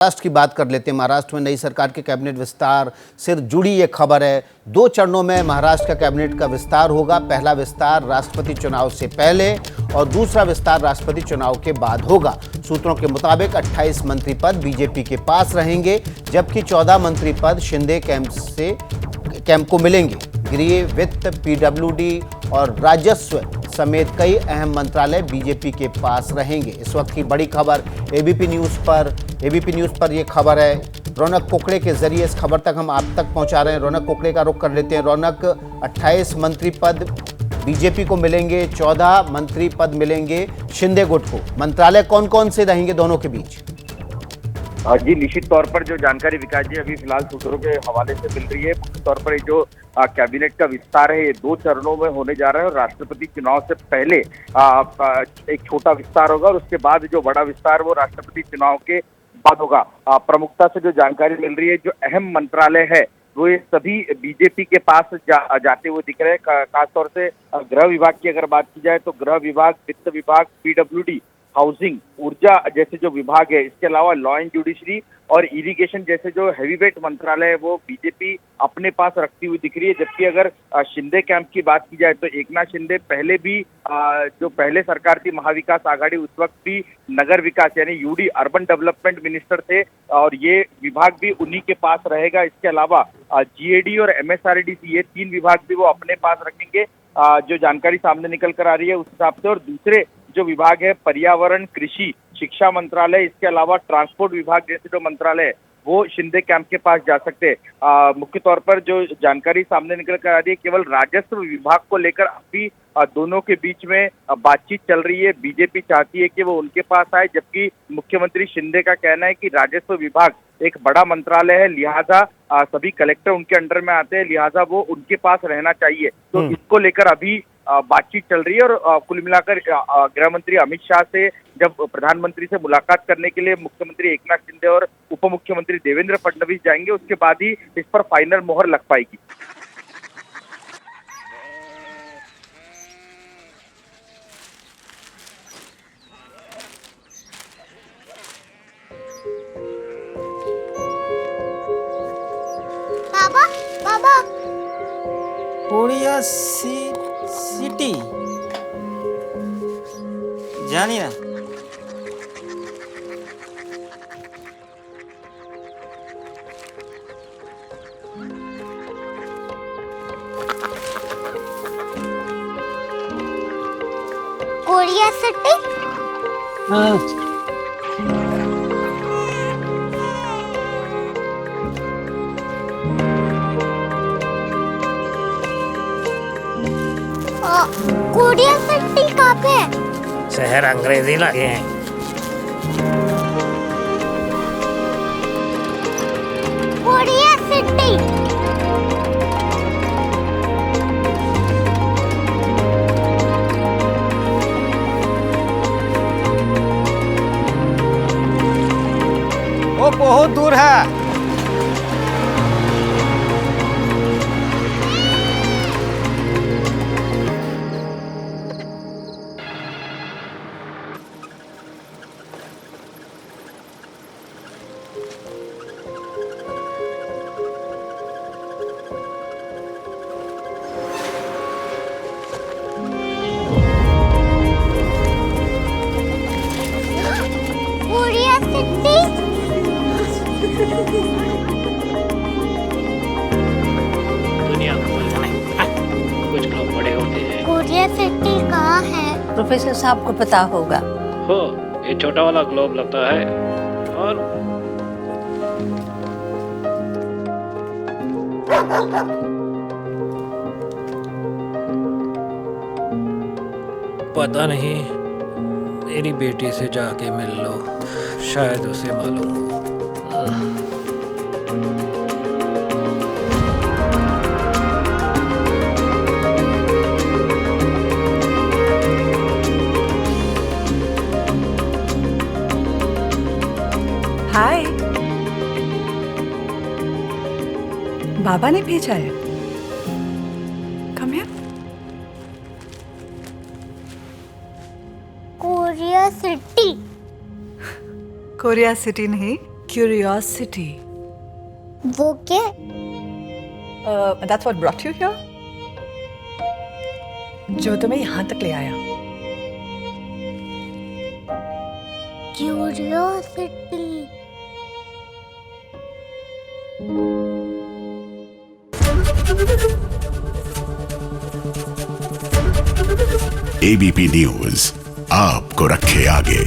महाराष्ट्र की बात कर लेते हैं। महाराष्ट्र में नई सरकार के कैबिनेट विस्तार से जुड़ी ये खबर है। 2 चरणों में महाराष्ट्र का कैबिनेट का विस्तार होगा। पहला विस्तार राष्ट्रपति चुनाव से पहले और दूसरा विस्तार राष्ट्रपति चुनाव के बाद होगा। सूत्रों के मुताबिक 28 मंत्री पद बीजेपी के पास रहेंगे, जबकि 14 मंत्री पद शिंदे कैंप को मिलेंगे। गृह, वित्त, पीडब्ल्यूडी और राजस्व समेत कई अहम मंत्रालय बीजेपी के पास रहेंगे। इस वक्त की बड़ी खबर एबीपी न्यूज़ पर ये खबर है। रौनक कुकड़े के जरिए इस खबर तक हम आप तक पहुंचा रहे हैं। रौनक कुकड़े का रुख कर लेते हैं। रौनक, 28 मंत्री पद बीजेपी को मिलेंगे, 14 मंत्री पद मिलेंगे शिंदे गुट को। मंत्रालय कौन कौन से रहेंगे दोनों के बीच? जी, निश्चित तौर पर जो जानकारी विकास जी अभी फिलहाल सूत्रों के हवाले से मिल रही है, मुख्य तौर पर जो कैबिनेट का विस्तार है ये 2 चरणों में होने जा रहा है। और राष्ट्रपति चुनाव से पहले एक छोटा विस्तार होगा और उसके बाद जो बड़ा विस्तार वो राष्ट्रपति चुनाव के बाद होगा। प्रमुखता से जो जानकारी मिल रही है, जो अहम मंत्रालय है वो ये सभी बीजेपी के पास जाते हुए दिख रहे हैं। खासतौर से गृह विभाग की अगर बात की जाए तो गृह विभाग, वित्त विभाग, पीडब्ल्यूडी, हाउसिंग, ऊर्जा जैसे जो विभाग है, इसके अलावा लॉ एंड जुडिशरी और इरिगेशन जैसे जो हैवीवेट मंत्रालय है वो बीजेपी अपने पास रखती हुई दिख रही है। जबकि अगर शिंदे कैंप की बात की जाए तो एकनाथ शिंदे पहले भी जो पहले सरकार थी महाविकास आघाड़ी, उस वक्त भी नगर विकास यानी यूडी अर्बन डेवलपमेंट मिनिस्टर थे और ये विभाग भी उन्हीं के पास रहेगा। इसके अलावा जीएडी और एमएसआरडीसी ये 3 विभाग भी वो अपने पास रखेंगे, जो जानकारी सामने निकल कर आ रही है उस हिसाब से। और दूसरे जो विभाग है पर्यावरण, कृषि, शिक्षा मंत्रालय, इसके अलावा ट्रांसपोर्ट विभाग जैसे जो मंत्रालय है वो शिंदे कैंप के पास जा सकते हैं। मुख्य तौर पर जो जानकारी सामने निकल कर आ रही है, केवल राजस्व विभाग को लेकर अभी दोनों के बीच में बातचीत चल रही है। बीजेपी चाहती है कि वो उनके पास आए, जबकि मुख्यमंत्री शिंदे का कहना है कि राजस्व विभाग एक बड़ा मंत्रालय है, लिहाजा सभी कलेक्टर उनके अंडर में आते हैं, लिहाजा वो उनके पास रहना चाहिए। तो इसको लेकर अभी बातचीत चल रही है। और कुल मिलाकर गृह मंत्री अमित शाह से जब प्रधानमंत्री से मुलाकात करने के लिए मुख्यमंत्री एकनाथ शिंदे और उप मुख्यमंत्री देवेंद्र फडणवीस जाएंगे, उसके बाद ही इस पर फाइनल मोहर लग पाएगी। बाबा, बाबा, कोरिया सिटी जानी ना? Korea city? कोरिया सिटी कहाँ पे है? शहर अंग्रेजी लगे हैं। Korea city. वो बहुत दूर है। Korea city? दुनिया कुछ लोग बड़े होते हैं। कोरिया सिटी कहाँ है? प्रोफेसर साहब को पता होगा। हो, ये छोटा वाला ग्लोब लगता है और पता नहीं, मेरी बेटी से जाके मिल लो, शायद उसे मालूम हो। हाय, बाबा ने भेजा है। Come here. Korea city. Korea city नहीं, क्यूरियोसिटी। वो क्या? That's what brought you here? जो तुम्हें यहाँ तक ले आया। क्यूरियोसिटी। एबीपी न्यूज आपको रखे आगे।